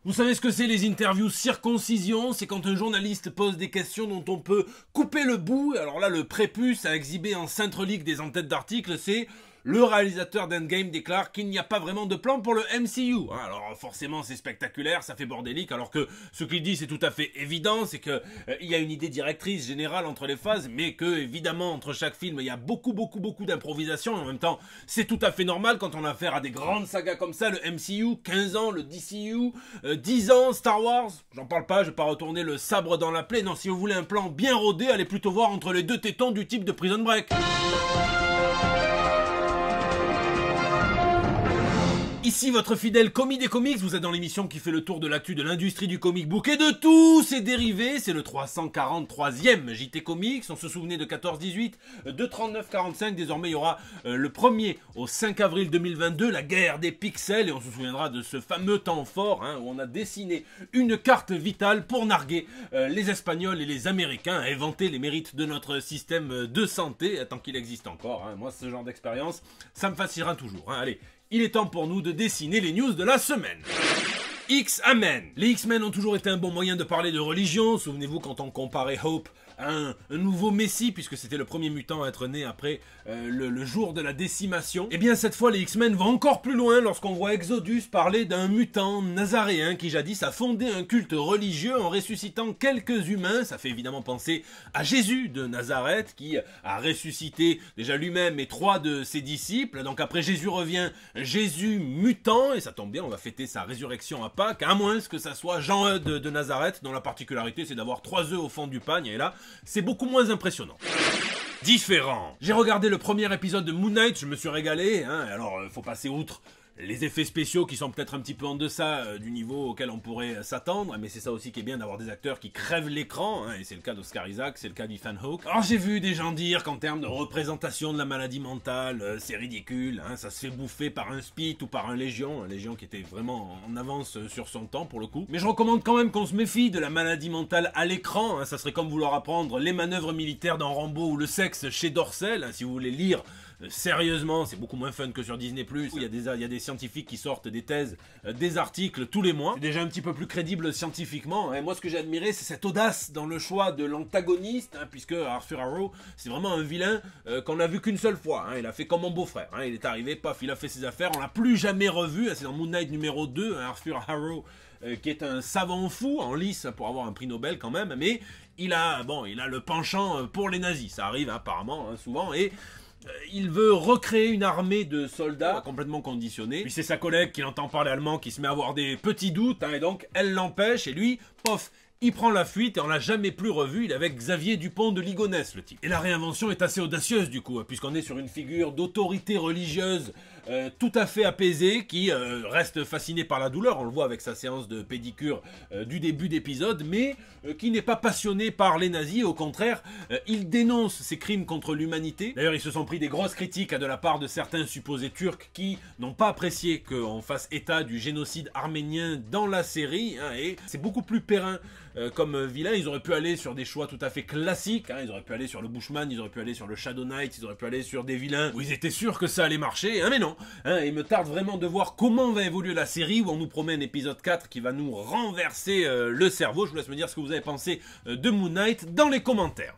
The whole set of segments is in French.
Vous savez ce que c'est les interviews circoncision? C'est quand un journaliste pose des questions dont on peut couper le bout. Alors là, le prépuce à exhiber en sainte relique des entêtes d'articles, c'est... Le réalisateur d'Endgame déclare qu'il n'y a pas vraiment de plan pour le MCU. Alors forcément c'est spectaculaire, ça fait bordélique, alors que ce qu'il dit c'est tout à fait évident, c'est que il y a une idée directrice générale entre les phases, mais que évidemment entre chaque film il y a beaucoup d'improvisation, et en même temps c'est tout à fait normal quand on a affaire à des grandes sagas comme ça, le MCU, 15 ans, le DCU, 10 ans, Star Wars, j'en parle pas, je vais pas retourner le sabre dans la plaie, non, si vous voulez un plan bien rodé, allez plutôt voir entre les deux tétons du type de Prison Break. Ici votre fidèle commis des comics, vous êtes dans l'émission qui fait le tour de l'actu de l'industrie du comic book et de tous ses dérivés, c'est le 343e JT Comics, on se souvenait de 14-18, de 39-45, désormais il y aura le 1er au 5 avril 2022, la guerre des pixels, et on se souviendra de ce fameux temps fort où on a dessiné une carte vitale pour narguer les Espagnols et les Américains, à vanter les mérites de notre système de santé, tant qu'il existe encore, moi ce genre d'expérience, ça me fascinera toujours, allez. Il est temps pour nous de dessiner les news de la semaine. X-Amen. Les X-Men ont toujours été un bon moyen de parler de religion. Souvenez-vous quand on comparait Hope à un nouveau messie, puisque c'était le premier mutant à être né après le jour de la décimation. Et bien cette fois les X-Men vont encore plus loin lorsqu'on voit Exodus parler d'un mutant nazaréen qui jadis a fondé un culte religieux en ressuscitant quelques humains. Ça fait évidemment penser à Jésus de Nazareth qui a ressuscité déjà lui-même et 3 de ses disciples. Donc après Jésus revient Jésus mutant, et ça tombe bien, on va fêter sa résurrection à Pâques, à moins que ça soit Jean de Nazareth, dont la particularité c'est d'avoir 3 œufs au fond du pagne, et là c'est beaucoup moins impressionnant. Différent. J'ai regardé le premier épisode de Moon Knight, je me suis régalé, alors faut passer outre les effets spéciaux qui sont peut-être un petit peu en deçà du niveau auquel on pourrait s'attendre, mais c'est ça aussi qui est bien d'avoir des acteurs qui crèvent l'écran, et c'est le cas d'Oscar Isaac, c'est le cas d'Ethan Hawke. Alors j'ai vu des gens dire qu'en termes de représentation de la maladie mentale, c'est ridicule, ça se fait bouffer par un Spit ou par un Légion qui était vraiment en avance sur son temps pour le coup. Mais je recommande quand même qu'on se méfie de la maladie mentale à l'écran, ça serait comme vouloir apprendre les manœuvres militaires dans Rambo ou le sexe chez Dorcel, si vous voulez lire sérieusement, c'est beaucoup moins fun que sur Disney+. Il y a des scientifiques qui sortent des thèses, des articles tous les mois. C'est déjà un petit peu plus crédible scientifiquement. Et moi, ce que j'ai admiré, c'est cette audace dans le choix de l'antagoniste, puisque Arthur Harrow, c'est vraiment un vilain qu'on n'a vu qu'une seule fois. Il a fait comme mon beau-frère. Il est arrivé, paf, il a fait ses affaires. On l'a plus jamais revu. C'est dans Moon Knight numéro 2, Arthur Harrow, qui est un savant fou en lice pour avoir un prix Nobel quand même. Mais il a le penchant pour les nazis. Ça arrive apparemment souvent. Et il veut recréer une armée de soldats complètement conditionnés. Puis c'est sa collègue qui l'entend parler allemand qui se met à avoir des petits doutes, et donc elle l'empêche, et lui, pof, il prend la fuite et on l'a jamais plus revu. Il est avec Xavier Dupont de Ligonnès, le type. Et la réinvention est assez audacieuse du coup, puisqu'on est sur une figure d'autorité religieuse tout à fait apaisée, qui reste fasciné par la douleur, on le voit avec sa séance de pédicure du début d'épisode, mais qui n'est pas passionné par les nazis, au contraire, il dénonce ces crimes contre l'humanité. D'ailleurs, ils se sont pris des grosses critiques de la part de certains supposés turcs qui n'ont pas apprécié qu'on fasse état du génocide arménien dans la série, et c'est beaucoup plus périn comme vilain. Ils auraient pu aller sur des choix tout à fait classiques, ils auraient pu aller sur le Bushman, ils auraient pu aller sur le Shadow Knight, ils auraient pu aller sur des vilains où ils étaient sûrs que ça allait marcher, mais non. Il me tarde vraiment de voir comment va évoluer la série, où on nous promet un épisode 4 qui va nous renverser le cerveau. Je vous laisse me dire ce que vous avez pensé de Moon Knight dans les commentaires.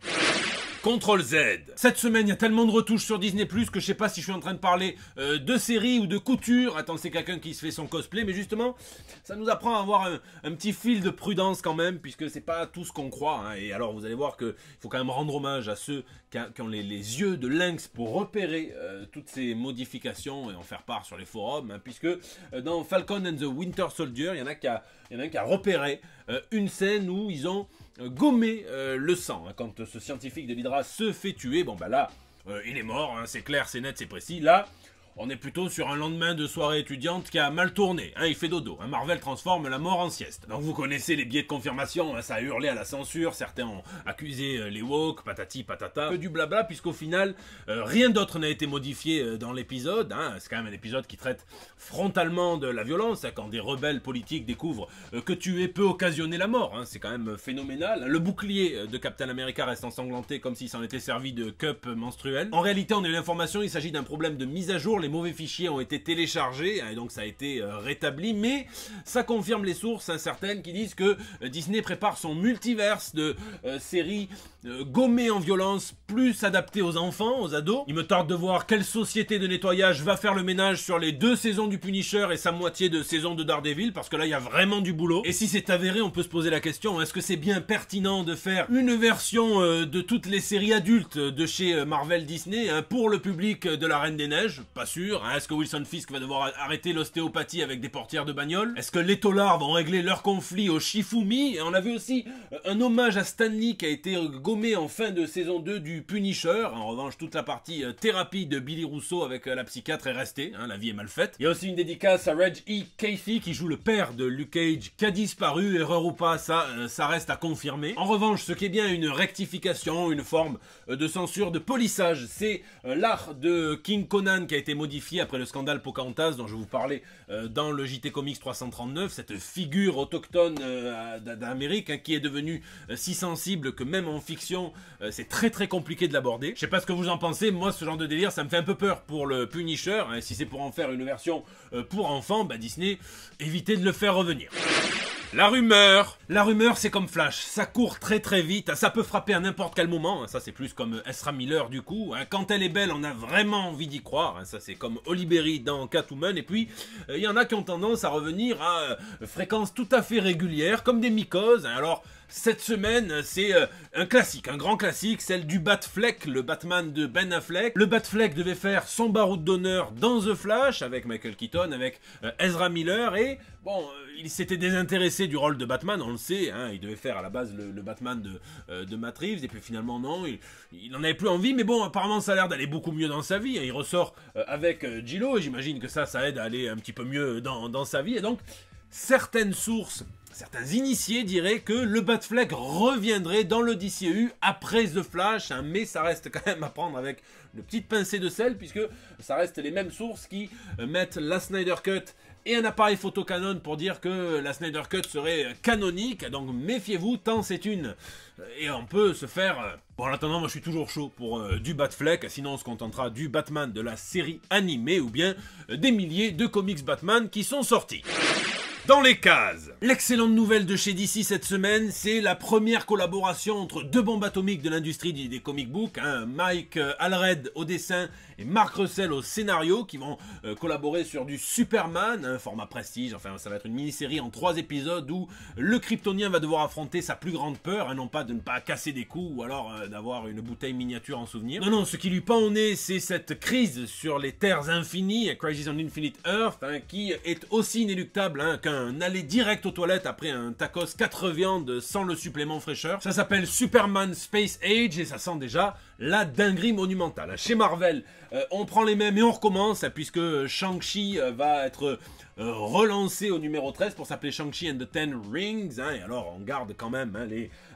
Ctrl Z. Cette semaine, il y a tellement de retouches sur Disney+, que je sais pas si je suis en train de parler de série ou de couture. Attends, c'est quelqu'un qui se fait son cosplay, mais justement, ça nous apprend à avoir un petit fil de prudence quand même, puisque c'est pas tout ce qu'on croit. Et alors, vous allez voir qu'il faut quand même rendre hommage à ceux qui ont les yeux de lynx pour repérer toutes ces modifications et en faire part sur les forums, puisque dans Falcon and the Winter Soldier, il y en a un qui a repéré une scène où ils ont gommé le sang. Quand ce scientifique de l'Hydra se fait tuer, là, il est mort, c'est clair, c'est net, c'est précis. Là, on est plutôt sur un lendemain de soirée étudiante qui a mal tourné, il fait dodo. Marvel transforme la mort en sieste. Donc vous connaissez les biais de confirmation, ça a hurlé à la censure, certains ont accusé les woke, patati patata, que du blabla, puisqu'au final, rien d'autre n'a été modifié dans l'épisode. C'est quand même un épisode qui traite frontalement de la violence, quand des rebelles politiques découvrent que tuer peut occasionner la mort, c'est quand même phénoménal. Le bouclier de Captain America reste ensanglanté comme s'il s'en était servi de cup menstruel. En réalité, on a eu l'information, il s'agit d'un problème de mise à jour. les mauvais fichiers ont été téléchargés, et donc ça a été rétabli, mais ça confirme les sources certaines qui disent que Disney prépare son multiverse de séries gommées en violence, plus adaptées aux enfants, aux ados. Il me tarde de voir quelle société de nettoyage va faire le ménage sur les 2 saisons du Punisher et sa moitié de saison de Daredevil, parce que là il y a vraiment du boulot. Et si c'est avéré, on peut se poser la question, est-ce que c'est bien pertinent de faire une version de toutes les séries adultes de chez Marvel Disney pour le public de la Reine des Neiges? Pas sûr. Est-ce que Wilson Fisk va devoir arrêter l'ostéopathie avec des portières de bagnole? Est-ce que les taulards vont régler leur conflit au Shifumi? Et on a vu aussi un hommage à Stan Lee qui a été gommé en fin de saison 2 du Punisher. En revanche, toute la partie thérapie de Billy Russo avec la psychiatre est restée. La vie est mal faite. Il y a aussi une dédicace à Reg E. Casey qui joue le père de Luke Cage qui a disparu. Erreur ou pas, ça reste à confirmer. En revanche, ce qui est bien une rectification, une forme de censure, de polissage, c'est l'art de King Conan qui a été modifié après le scandale Pocahontas dont je vous parlais dans le JT Comics 339, cette figure autochtone d'Amérique qui est devenue si sensible que même en fiction c'est très très compliqué de l'aborder. Je sais pas ce que vous en pensez, moi ce genre de délire ça me fait un peu peur pour le Punisher, si c'est pour en faire une version pour enfants, Disney, évitez de le faire revenir. La rumeur c'est comme Flash, ça court très très vite, ça peut frapper à n'importe quel moment, ça c'est plus comme Ezra Miller du coup, quand elle est belle on a vraiment envie d'y croire, ça c'est comme Halle Berry dans Catwoman, et puis il y en a qui ont tendance à revenir à fréquences tout à fait régulières, comme des mycoses. Alors cette semaine, c'est un classique, un grand classique, celle du Batfleck, le Batman de Ben Affleck. Le Batfleck devait faire son baroud d'honneur dans The Flash, avec Michael Keaton, avec Ezra Miller, et bon, il s'était désintéressé du rôle de Batman, on le sait, il devait faire à la base le Batman de Matt Reeves, et puis finalement non, il n'en avait plus envie, mais bon, apparemment ça a l'air d'aller beaucoup mieux dans sa vie, il ressort avec J-Lo, et j'imagine que ça aide à aller un petit peu mieux dans sa vie, et donc certaines sources, certains initiés diraient que le Batfleck reviendrait dans le DCEU après The Flash, mais ça reste quand même à prendre avec une petite pincée de sel, puisque ça reste les mêmes sources qui mettent la Snyder Cut et un appareil photo Canon pour dire que la Snyder Cut serait canonique, donc méfiez-vous, tant c'est une. Et on peut se faire... Bon, en attendant, moi je suis toujours chaud pour du Batfleck, sinon on se contentera du Batman de la série animée, ou bien des milliers de comics Batman qui sont sortis. Dans les cases, l'excellente nouvelle de chez DC cette semaine, c'est la première collaboration entre deux bombes atomiques de l'industrie des comic books, Mike Allred au dessin et Mark Russell au scénario, qui vont collaborer sur du Superman, un format prestige. Enfin ça va être une mini-série en 3 épisodes où le Kryptonien va devoir affronter sa plus grande peur, non pas de ne pas casser des coups ou alors d'avoir une bouteille miniature en souvenir. Non, ce qui lui pend au nez, c'est cette crise sur les terres infinies, Crisis on Infinite Earth, qui est aussi inéluctable qu'un aller direct aux toilettes après un tacos 4 viandes sans le supplément fraîcheur. Ça s'appelle Superman Space Age et ça sent déjà la dinguerie monumentale. Chez Marvel, on prend les mêmes et on recommence, puisque Shang-Chi va être relancé au numéro 13 pour s'appeler Shang-Chi and the Ten Rings, et alors on garde quand même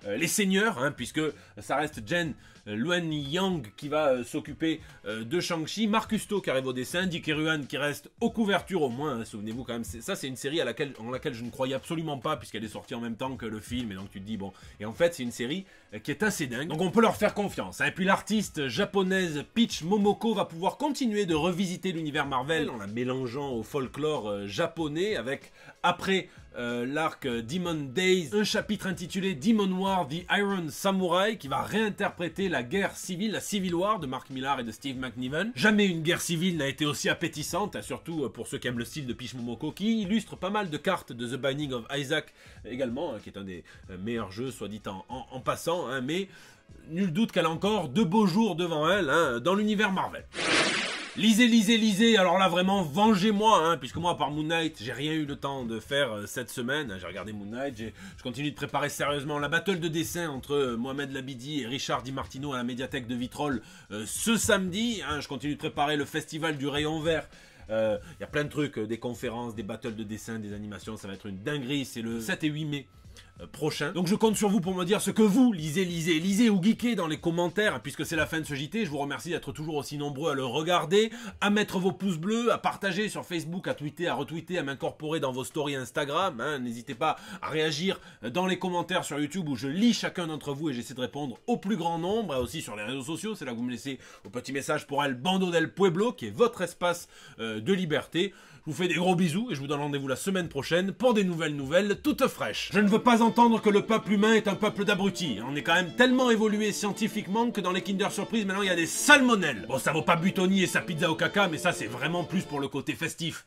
les seigneurs, puisque ça reste Jen Luen Yang qui va s'occuper de Shang-Chi, Mark Cousteau qui arrive au dessin, Dick Ruan qui reste aux couvertures au moins, souvenez-vous quand même, ça c'est une série en laquelle je ne croyais absolument pas, puisqu'elle est sortie en même temps que le film, et donc tu te dis bon, et en fait c'est une série qui est assez dingue, donc on peut leur faire confiance, et puis l'artiste japonaise Peach Momoko va pouvoir continuer de revisiter l'univers Marvel en la mélangeant au folklore japonais, avec après l'arc Demon Days, un chapitre intitulé Demon War The Iron Samurai qui va réinterpréter la guerre civile, la Civil War de Mark Millar et de Steve McNiven. Jamais une guerre civile n'a été aussi appétissante, surtout pour ceux qui aiment le style de Peach Momoko, qui illustre pas mal de cartes de The Binding of Isaac également, qui est un des meilleurs jeux, soit dit en passant, mais nul doute qu'elle a encore de beaux jours devant elle dans l'univers Marvel. Lisez, alors là vraiment vengez-moi, puisque moi à part Moon Knight, j'ai rien eu le temps de faire cette semaine, j'ai regardé Moon Knight, je continue de préparer sérieusement la battle de dessin entre Mohamed Labidi et Richard Di Martino à la médiathèque de Vitrolles ce samedi, je continue de préparer le festival du rayon vert. Il y a plein de trucs, des conférences, des battles de dessin, des animations, ça va être une dinguerie, c'est le 7 et 8 mai. prochain. Donc je compte sur vous pour me dire ce que vous lisez ou geekez dans les commentaires, puisque c'est la fin de ce JT. Je vous remercie d'être toujours aussi nombreux à le regarder, à mettre vos pouces bleus, à partager sur Facebook, à tweeter, à retweeter, à m'incorporer dans vos stories Instagram. Hein. N'hésitez pas à réagir dans les commentaires sur YouTube où je lis chacun d'entre vous et j'essaie de répondre au plus grand nombre, et aussi sur les réseaux sociaux. C'est là que vous me laissez vos petits messages pour El Bando del Pueblo, qui est votre espace de liberté. Je vous fais des gros bisous et je vous donne rendez-vous la semaine prochaine pour des nouvelles toutes fraîches. Je ne veux pas entendre que le peuple humain est un peuple d'abrutis. On est quand même tellement évolué scientifiquement que dans les Kinder Surprise, maintenant il y a des salmonelles. Bon, ça vaut pas Buitoni et sa pizza au caca, mais ça c'est vraiment plus pour le côté festif.